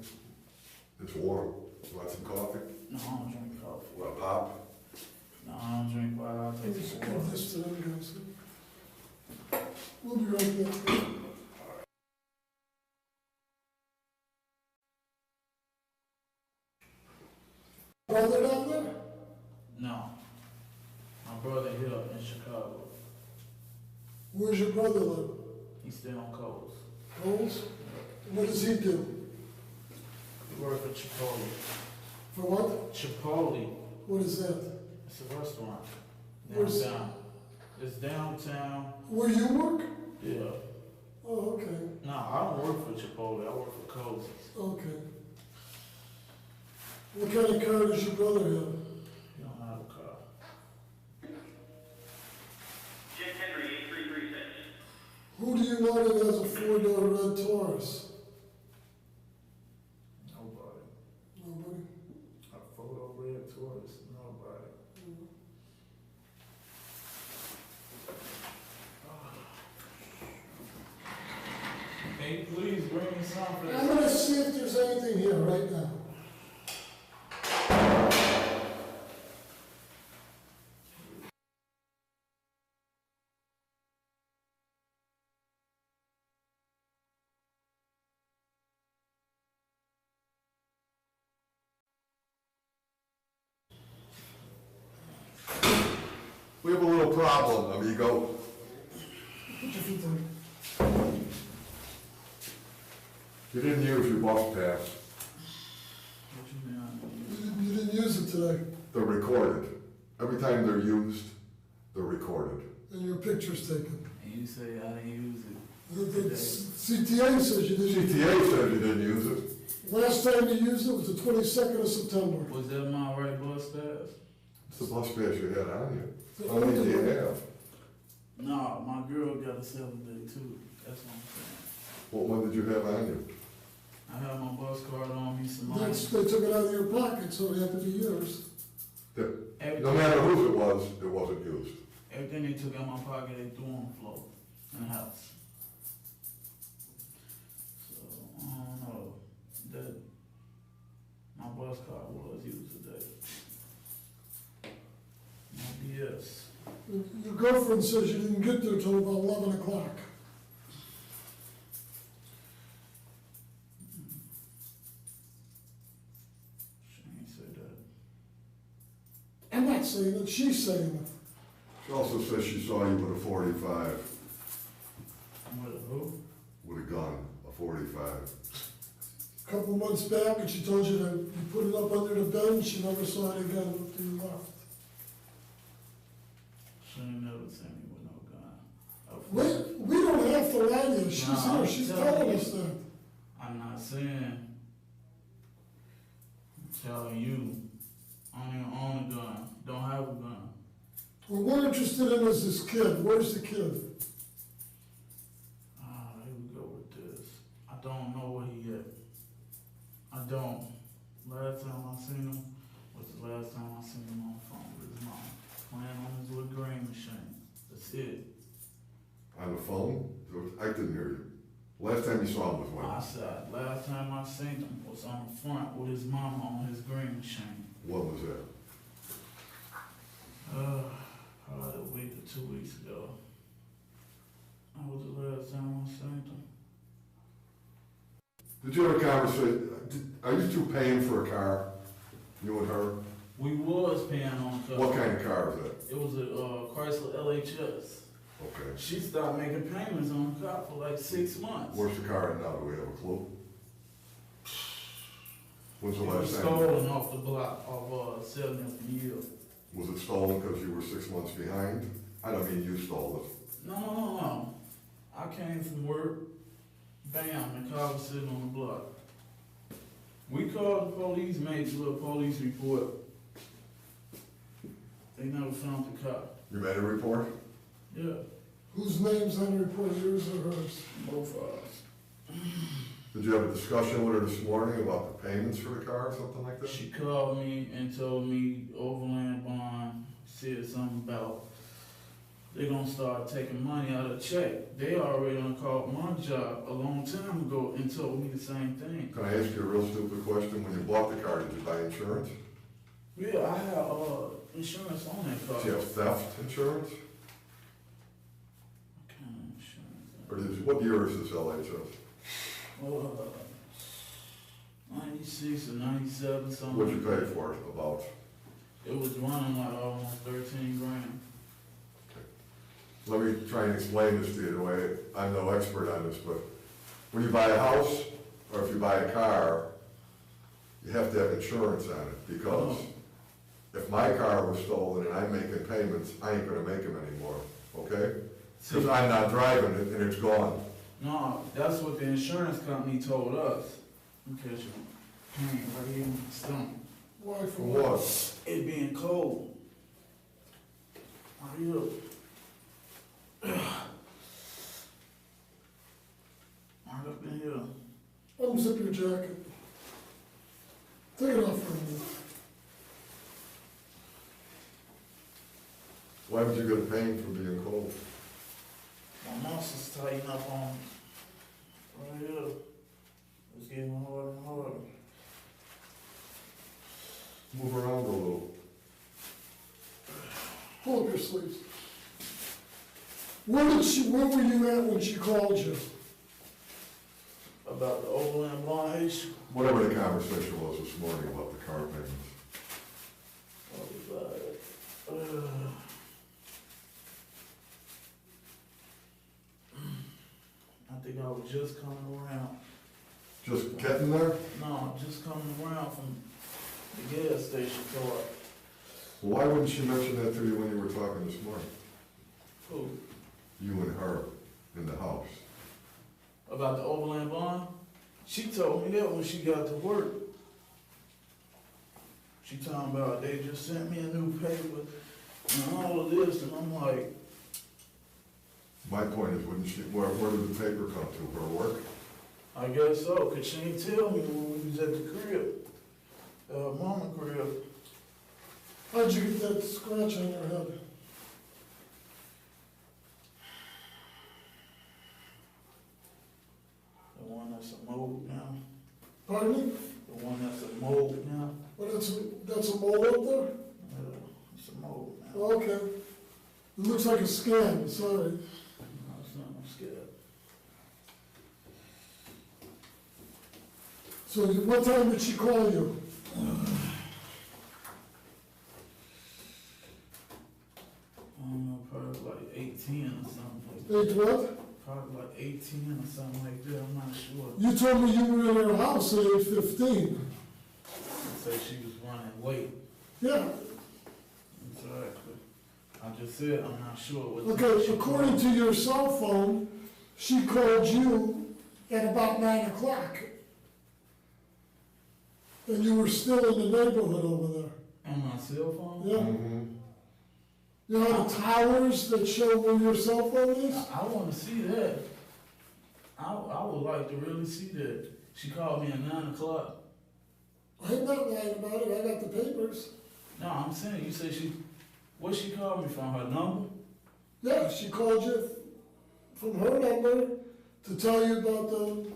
[SPEAKER 4] It's warm. You want some coffee?
[SPEAKER 3] No, I don't drink coffee.
[SPEAKER 4] Want a pop?
[SPEAKER 3] No, I don't drink water, I'll take
[SPEAKER 6] Let's
[SPEAKER 3] some
[SPEAKER 6] give
[SPEAKER 3] water.
[SPEAKER 6] this to them guys. We'll be right back. Brother down there?
[SPEAKER 3] No. My brother here in Chicago,
[SPEAKER 6] Where's your brother live?
[SPEAKER 3] he's still on Coles.
[SPEAKER 6] Coles? What does he do?
[SPEAKER 3] He works for Chipotle.
[SPEAKER 6] For what?
[SPEAKER 3] Chipotle,
[SPEAKER 6] What is that?
[SPEAKER 3] it's a restaurant.
[SPEAKER 6] Where's-
[SPEAKER 3] Downtown. It's downtown,
[SPEAKER 6] Where you work?
[SPEAKER 3] yeah.
[SPEAKER 6] Oh, okay,
[SPEAKER 3] No, I don't work for Chipotle, I work for Coles.
[SPEAKER 6] okay. What kind of car does your brother have?
[SPEAKER 3] He don't have a car.
[SPEAKER 7] Jim Henry, 8336.
[SPEAKER 6] Who do you know that has a four-door red Taurus?
[SPEAKER 3] Nobody.
[SPEAKER 6] Nobody?
[SPEAKER 3] A photo red Taurus, nobody. Hey, please bring me some for
[SPEAKER 6] I'm
[SPEAKER 3] this.
[SPEAKER 6] gonna see if there's anything here right now.
[SPEAKER 4] We have a little problem, amigo.
[SPEAKER 6] Put your feet down.
[SPEAKER 4] You didn't use your bus pass.
[SPEAKER 3] What you mean?
[SPEAKER 6] You didn't use it today,
[SPEAKER 4] They're recorded. Every time they're used, they're recorded.
[SPEAKER 6] and your picture's taken.
[SPEAKER 3] And you say I didn't use it.
[SPEAKER 6] The CTA says you didn't.
[SPEAKER 4] CTA says you didn't use it.
[SPEAKER 6] Last time you used it was the 22nd of September.
[SPEAKER 3] Was that my right bus pass?
[SPEAKER 4] It's the bus pass you had on you.
[SPEAKER 6] The
[SPEAKER 4] How many do you
[SPEAKER 6] older one.
[SPEAKER 4] have?
[SPEAKER 3] No, my girl got a 7-day too. That's what I'm saying.
[SPEAKER 4] What one did you have on you?
[SPEAKER 3] I have my bus card on me, some money.
[SPEAKER 6] They took it out of your pocket, so it had to be yours.
[SPEAKER 4] No matter whose it wasn't used.
[SPEAKER 3] Everything they took out my pocket, they threw on the floor in the house. So, I don't know. That my bus card was used today. No BS.
[SPEAKER 6] Your girlfriend says you didn't get there till about 11 o'clock.
[SPEAKER 3] She ain't said that.
[SPEAKER 6] I'm not saying it, she's saying it.
[SPEAKER 4] She also says she saw you with a 45,
[SPEAKER 3] With a who?
[SPEAKER 4] with a gun, a 45.
[SPEAKER 6] A couple months back, and she told you that you put it up under the bed, and she never saw it again after you left.
[SPEAKER 3] She ain't never seen me with no gun.
[SPEAKER 6] We don't have to lie to you, she's
[SPEAKER 3] No,
[SPEAKER 6] here,
[SPEAKER 3] I'm
[SPEAKER 6] she's
[SPEAKER 3] telling
[SPEAKER 6] telling
[SPEAKER 3] you.
[SPEAKER 6] us that.
[SPEAKER 3] I'm not saying. I'm telling you. I don't even own a gun. Don't have a gun.
[SPEAKER 6] What we're interested in is this kid, where's the kid?
[SPEAKER 3] Here we go with this. I don't know where he at. I don't. Last time I seen him was the last time I seen him on the phone with his mom. Playing on his little grain machine. That's it.
[SPEAKER 4] On the phone? I didn't hear you. Last time you saw him was when?
[SPEAKER 3] I said, last time I seen him was on the front with his mama on his grain machine.
[SPEAKER 4] What was that?
[SPEAKER 3] Probably a week or 2 weeks ago. That was the last time I seen them.
[SPEAKER 4] Did you have a conversation, are you two paying for a car? You and her?
[SPEAKER 3] We was paying on the car.
[SPEAKER 4] What kind of car is that?
[SPEAKER 3] It was a Chrysler LHS.
[SPEAKER 4] Okay.
[SPEAKER 3] She stopped making payments on the car for like 6 months.
[SPEAKER 4] Where's the car at now? Do we have a clue? When's the
[SPEAKER 3] It was
[SPEAKER 4] last time?
[SPEAKER 3] stolen off the block of 70th and Yield.
[SPEAKER 4] Was it stolen because you were 6 months behind? I don't mean you stole it.
[SPEAKER 3] No. I came from work, bam, the car was sitting on the block. We called the police, made a little police report. They never found the car.
[SPEAKER 4] You made a report?
[SPEAKER 3] Yeah,
[SPEAKER 6] Whose name's on the report, yours or hers?
[SPEAKER 3] both of us.
[SPEAKER 4] Did you have a discussion with her this morning about the payments for the car or something like that?
[SPEAKER 3] She called me and told me Overland Bond said something about they're gonna start taking money out of the check. They already done called my job a long time ago and told me the same thing.
[SPEAKER 4] Can I ask you a real stupid question? When you bought the car, did you buy insurance?
[SPEAKER 3] Yeah, I have insurance on that car.
[SPEAKER 4] Did you have theft insurance?
[SPEAKER 3] What kind of insurance?
[SPEAKER 4] Or did you, what year is this LHS?
[SPEAKER 3] 96 or 97, something.
[SPEAKER 4] What'd you pay for it, about?
[SPEAKER 3] It was running like almost 13 grand.
[SPEAKER 4] Let me try and explain this to you the way, I'm no expert on this, but when you buy a house, or if you buy a car, you have to have insurance on it, because if my car was stolen and I'm making payments, I ain't gonna make them anymore, okay? Because I'm not driving it and it's gone.
[SPEAKER 3] No, that's what the insurance company told us. Because you're pain right here in the stomach.
[SPEAKER 6] Why for
[SPEAKER 4] For
[SPEAKER 6] what?
[SPEAKER 4] what?
[SPEAKER 3] It being cold. Right here. Right up in here.
[SPEAKER 6] Unzip your jacket. Take it off for a minute.
[SPEAKER 4] Why would you get a pain from being cold?
[SPEAKER 3] My muscles tighten up on right here. It's getting harder and harder.
[SPEAKER 4] Move around a little.
[SPEAKER 6] Pull up your sleeves. Where were you at when she called you?
[SPEAKER 3] About the Overland Blonde issue.
[SPEAKER 4] Whatever the conversation was this morning about the car payments.
[SPEAKER 3] What was that? I think I was just coming around.
[SPEAKER 4] Just getting there?
[SPEAKER 3] No, just coming around from the gas station car.
[SPEAKER 4] Why wouldn't she mention that to you when you were talking this morning?
[SPEAKER 3] Who?
[SPEAKER 4] You and her in the house.
[SPEAKER 3] About the Overland Bond? She told me that when she got to work. She talking about they just sent me a new paper and all of this, and I'm like,
[SPEAKER 4] My point is, wouldn't she, where did the paper come to, her work?
[SPEAKER 3] I guess so, 'cause she ain't tell me when we was at the crib, mama crib.
[SPEAKER 6] How'd you get that scratch on your head?
[SPEAKER 3] The one that's a mold now.
[SPEAKER 6] Pardon me?
[SPEAKER 3] The one that's a mold now.
[SPEAKER 6] Well, that's a mole up there?
[SPEAKER 3] It's a mold now.
[SPEAKER 6] Okay. It looks like a scan, sorry.
[SPEAKER 3] No, it's not, I'm scared.
[SPEAKER 6] So what time did she call you?
[SPEAKER 3] I don't know, probably like 18 or something like that.
[SPEAKER 6] 8 what?
[SPEAKER 3] Probably like 18 or something like that, I'm not sure.
[SPEAKER 6] You told me you were in her house at 8:15.
[SPEAKER 3] Say she was running late.
[SPEAKER 6] Yeah.
[SPEAKER 3] Exactly. I just said I'm not sure what.
[SPEAKER 6] Okay, according to your cell phone, she called you at about 9 o'clock. And you were still in the neighborhood over there.
[SPEAKER 3] On my cell phone?
[SPEAKER 6] Yeah.
[SPEAKER 4] Mm-hmm.
[SPEAKER 6] You know the towers that show where your cell phone is?
[SPEAKER 3] I want to see that. I would like to really see that. She called me at 9 o'clock.
[SPEAKER 6] I'm not lying about it, I got the papers.
[SPEAKER 3] No, I'm saying, you said what she called me from, her number?
[SPEAKER 6] Yeah, she called you from her number to tell you about the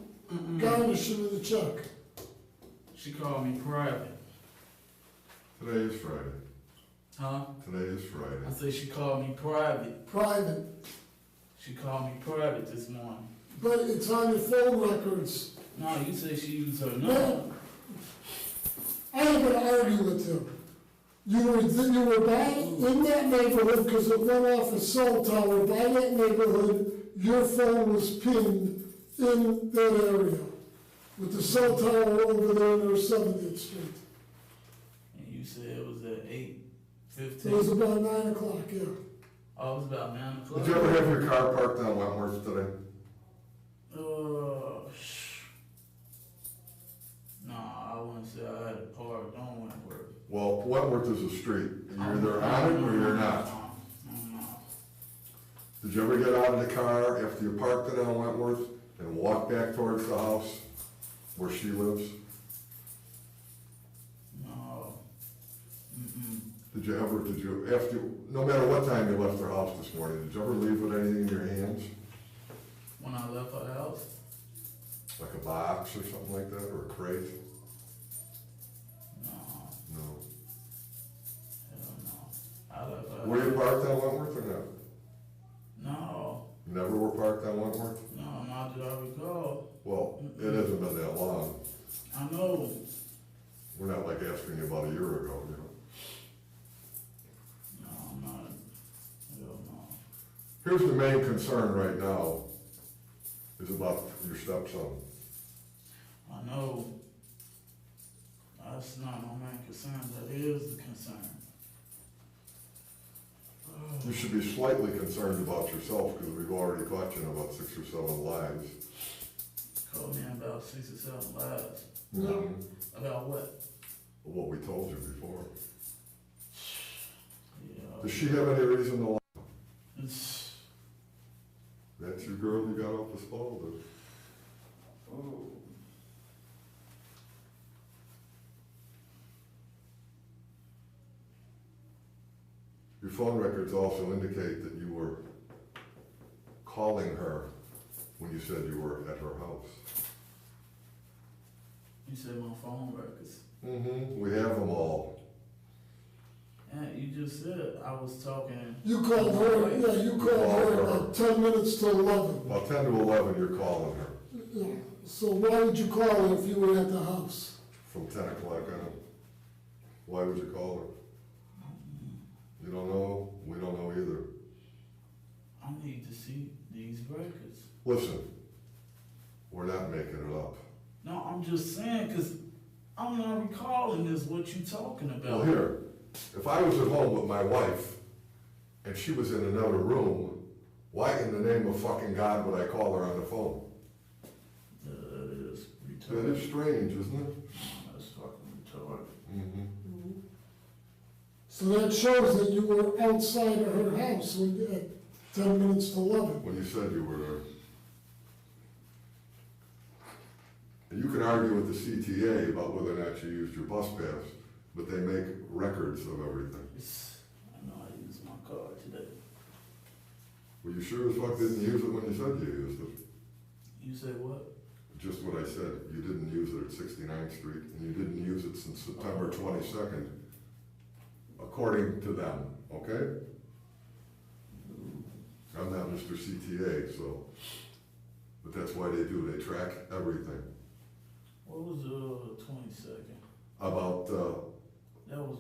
[SPEAKER 6] garnishing of the check.
[SPEAKER 3] She called me private.
[SPEAKER 4] Today is Friday.
[SPEAKER 3] Huh?
[SPEAKER 4] Today is Friday.
[SPEAKER 3] I said she called me private.
[SPEAKER 6] Private,
[SPEAKER 3] She called me private this morning.
[SPEAKER 6] but it's on your phone records.
[SPEAKER 3] No, you said she used her number.
[SPEAKER 6] No, I ain't gonna argue with you. You were by, in that neighborhood, because it went off a cell tower, by that neighborhood, your phone was pinned in that area, with the cell tower over there near 70th Street.
[SPEAKER 3] And you said it was at
[SPEAKER 6] It
[SPEAKER 3] 8:15.
[SPEAKER 6] was about 9 o'clock, yeah.
[SPEAKER 3] Oh, it was about 9 o'clock.
[SPEAKER 4] Did you ever have your car parked on Wentworth today?
[SPEAKER 3] No, I wouldn't say I had a park on Wentworth.
[SPEAKER 4] Well, Wentworth is a street. You're either on it or you're not.
[SPEAKER 3] No.
[SPEAKER 4] Did you ever get out of the car after you parked it on Wentworth and walk back towards the house where she lives?
[SPEAKER 3] No. Mm-mm.
[SPEAKER 4] Did you, after, no matter what time you left her house this morning, did you ever leave with anything in your hands?
[SPEAKER 3] When I left her house?
[SPEAKER 4] Like a box or something like that, or a crate?
[SPEAKER 3] No.
[SPEAKER 4] No.
[SPEAKER 3] Hell no. I left her
[SPEAKER 4] Were you
[SPEAKER 3] house.
[SPEAKER 4] parked on Wentworth or not?
[SPEAKER 3] No.
[SPEAKER 4] You never were parked on Wentworth?
[SPEAKER 3] No, not that I recall.
[SPEAKER 4] Well, it hasn't been that long.
[SPEAKER 3] I know.
[SPEAKER 4] We're not like asking you about a year ago, you know?
[SPEAKER 3] No, I'm not. Hell no.
[SPEAKER 4] Here's the main concern right now, is about your stepson.
[SPEAKER 3] I know. That's not my main concern. That is the concern.
[SPEAKER 4] You should be slightly concerned about yourself, because we've already caught you in about 6 or 7 lies.
[SPEAKER 3] Called me about 6 or 7 lies.
[SPEAKER 6] No.
[SPEAKER 3] About what?
[SPEAKER 4] What we told you before.
[SPEAKER 3] Yeah.
[SPEAKER 4] Does she have any reason to lie?
[SPEAKER 3] It's,
[SPEAKER 4] That's your girl you got off the stall with.
[SPEAKER 3] oh.
[SPEAKER 4] Your phone records also indicate that you were calling her when you said you were at her house.
[SPEAKER 3] You said my phone records.
[SPEAKER 4] Mm-hmm, we have them all.
[SPEAKER 3] Yeah, you just said I was talking.
[SPEAKER 6] You called her, yeah, you called her about 10 minutes to 11.
[SPEAKER 4] About 10 to 11, you're calling her.
[SPEAKER 6] Yeah, so why would you call her if you were at the house?
[SPEAKER 4] From 10 o'clock on. Why would you call her? You don't know? We don't know either.
[SPEAKER 3] I need to see these records.
[SPEAKER 4] Listen, we're not making it up.
[SPEAKER 3] No, I'm just saying, because I'm not recalling this, what you talking about.
[SPEAKER 4] Well, here, if I was at home with my wife and she was in another room, why in the name of fucking God would I call her on the phone?
[SPEAKER 3] That is
[SPEAKER 4] That
[SPEAKER 3] retarded.
[SPEAKER 4] is strange, isn't it?
[SPEAKER 3] That's fucking retarded.
[SPEAKER 4] Mm-hmm.
[SPEAKER 6] So that shows that you were outside of her house when, at 10 minutes to 11.
[SPEAKER 4] When you said you were there. And you can argue with the CTA about whether or not you used your bus pass, but they make records of everything.
[SPEAKER 3] I know I used my car today.
[SPEAKER 4] Well, you sure as fuck didn't use it when you said you used it.
[SPEAKER 3] You said what?
[SPEAKER 4] Just what I said, you didn't use it at 69th Street, and you didn't use it since September 22nd, according to them, okay? I'm not Mr. CTA, so, but that's why they do, they track everything.
[SPEAKER 3] What was the 22nd?
[SPEAKER 4] About,
[SPEAKER 3] That was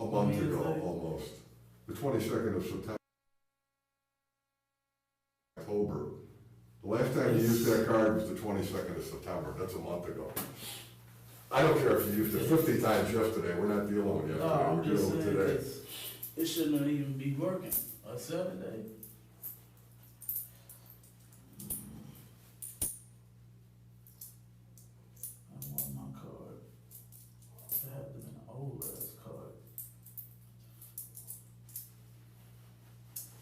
[SPEAKER 4] a month ago,
[SPEAKER 3] Wednesday?
[SPEAKER 4] almost. The 22nd of September. October. The last time you used that card was the 22nd of September, that's a month ago. I don't care if you used it 50 times yesterday, we're not dealing with
[SPEAKER 3] No,
[SPEAKER 4] yesterday,
[SPEAKER 3] I'm
[SPEAKER 4] we're
[SPEAKER 3] just
[SPEAKER 4] dealing with
[SPEAKER 3] saying,
[SPEAKER 4] today.
[SPEAKER 3] it shouldn't even be working, a 7-day. I want my card. It had to be an old ass card.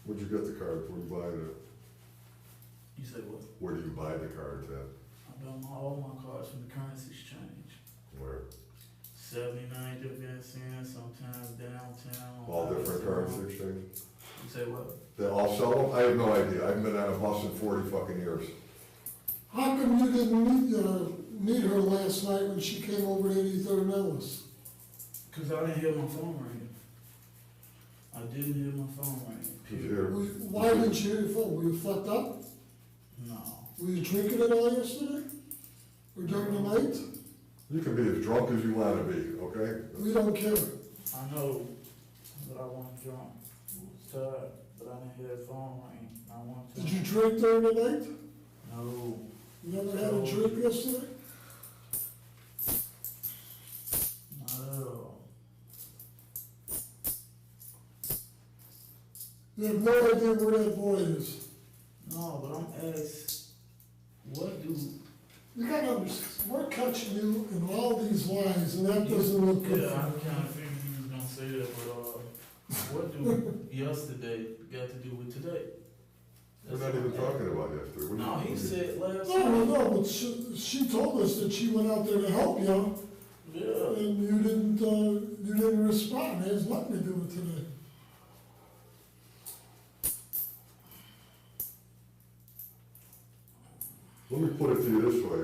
[SPEAKER 4] Where'd you get the card, where'd you buy it?
[SPEAKER 3] You say what?
[SPEAKER 4] Where do you buy the cards at?
[SPEAKER 3] I got all my cards from the currency exchange.
[SPEAKER 4] Where?
[SPEAKER 3] 79 different cents, sometimes downtown.
[SPEAKER 4] All different currency exchange?
[SPEAKER 3] You say what?
[SPEAKER 4] They all sell them? I have no idea, I haven't been on a bus in 40 fucking years.
[SPEAKER 6] How come you didn't meet her last night when she came over to 83rd and Ellis?
[SPEAKER 3] Cause I didn't hear my phone ringing. I didn't hear my phone ring.
[SPEAKER 4] She's here.
[SPEAKER 6] Why didn't you hear your phone? Were you fucked up?
[SPEAKER 3] No.
[SPEAKER 6] Were you drinking it all yesterday? Or during the night?
[SPEAKER 4] You can be as drunk as you wanna be, okay?
[SPEAKER 6] We don't care.
[SPEAKER 3] I know that I wasn't drunk. I was tired, but I didn't hear the phone ring. I want to.
[SPEAKER 6] Did you drink during the night?
[SPEAKER 3] No.
[SPEAKER 6] You never had a drink yesterday?
[SPEAKER 3] Not at all.
[SPEAKER 6] You have no idea where that boy is.
[SPEAKER 3] No, but I'm asked, what do...
[SPEAKER 6] You gotta understand, we're catching you in all these lies, and that doesn't look good.
[SPEAKER 3] Yeah, I
[SPEAKER 6] for you.
[SPEAKER 3] kinda figured you was gonna say that, but, what do yesterday got to do with today?
[SPEAKER 4] We're not even talking about yesterday. What do
[SPEAKER 3] No,
[SPEAKER 4] you-
[SPEAKER 3] he said last
[SPEAKER 6] No, but she told us that she went out there to help you,
[SPEAKER 3] Yeah.
[SPEAKER 6] and you didn't respond. It has nothing to do with today.
[SPEAKER 4] Let me put it to you this way.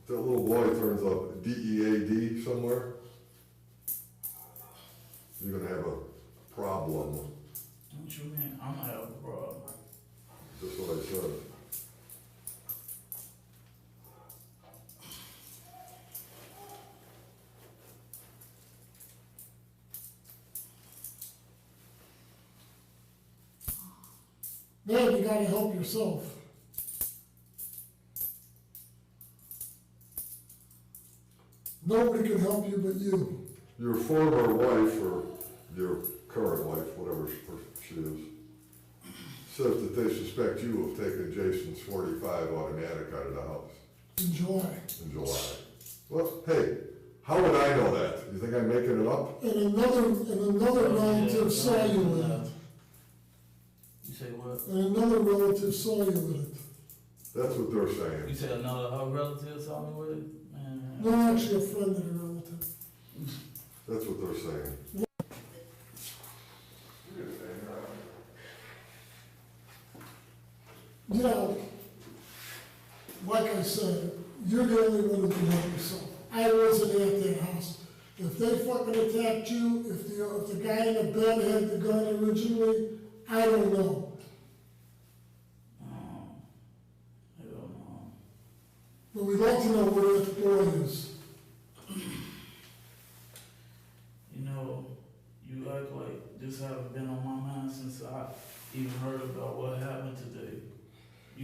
[SPEAKER 4] If that little boy turns up DEAD somewhere, you're gonna have a problem.
[SPEAKER 3] What you mean? I'm gonna have a problem.
[SPEAKER 4] That's what I said.
[SPEAKER 6] Man, you gotta help yourself. Nobody can help you but you.
[SPEAKER 4] Your former wife, or your current wife, whatever she is, says that they suspect you of taking Jason's 45 automatic out of the house
[SPEAKER 6] In July.
[SPEAKER 4] in July. Well, hey, how would I know that? You think I'm making it up?
[SPEAKER 6] And another relative saw you with it.
[SPEAKER 3] You say what?
[SPEAKER 6] And another relative saw you with it.
[SPEAKER 4] That's what they're saying.
[SPEAKER 3] You said another her relative saw me with it? Man.
[SPEAKER 6] No, actually a friend of the relative.
[SPEAKER 4] That's what they're saying.
[SPEAKER 6] You know, like I said, you're the only one who can help yourself. I wasn't at that house. If they fucking attacked you, if the guy in the bed had the gun originally, I don't know.
[SPEAKER 3] I don't know.
[SPEAKER 6] But we'd like to know where that boy is.
[SPEAKER 3] You know, you act like this haven't been on my mind since I even heard about what happened today.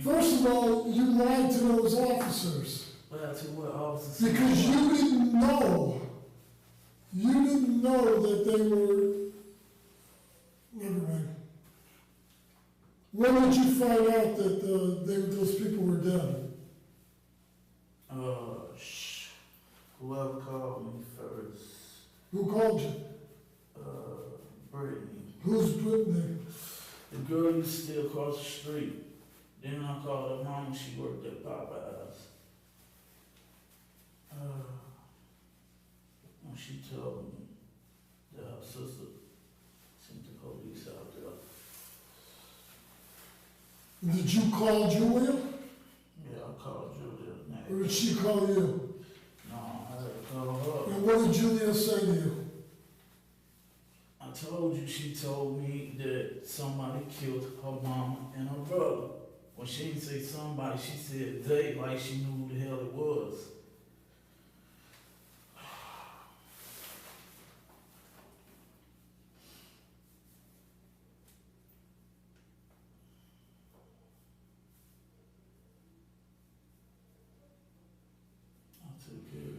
[SPEAKER 6] First of all, you lied to those officers.
[SPEAKER 3] Lied to what officers?
[SPEAKER 6] Because you didn't know. You didn't know that they were. Never mind. When did you find out that those people were dead?
[SPEAKER 3] Whoever called me first.
[SPEAKER 6] Who called you?
[SPEAKER 3] Brittany.
[SPEAKER 6] Who's Brittany?
[SPEAKER 3] The girl used to stay across the street. Then I called her mom, she worked at Popeyes. And she told me that her sister sent the police out there.
[SPEAKER 6] Did you call Julia?
[SPEAKER 3] Yeah, I called Julia.
[SPEAKER 6] Or did she call you?
[SPEAKER 3] No, I had to call her.
[SPEAKER 6] And what did Julia say to you?
[SPEAKER 3] I told you, she told me that somebody killed her mama and her brother. When she didn't say somebody, she said they, like she knew who the hell it was. I took care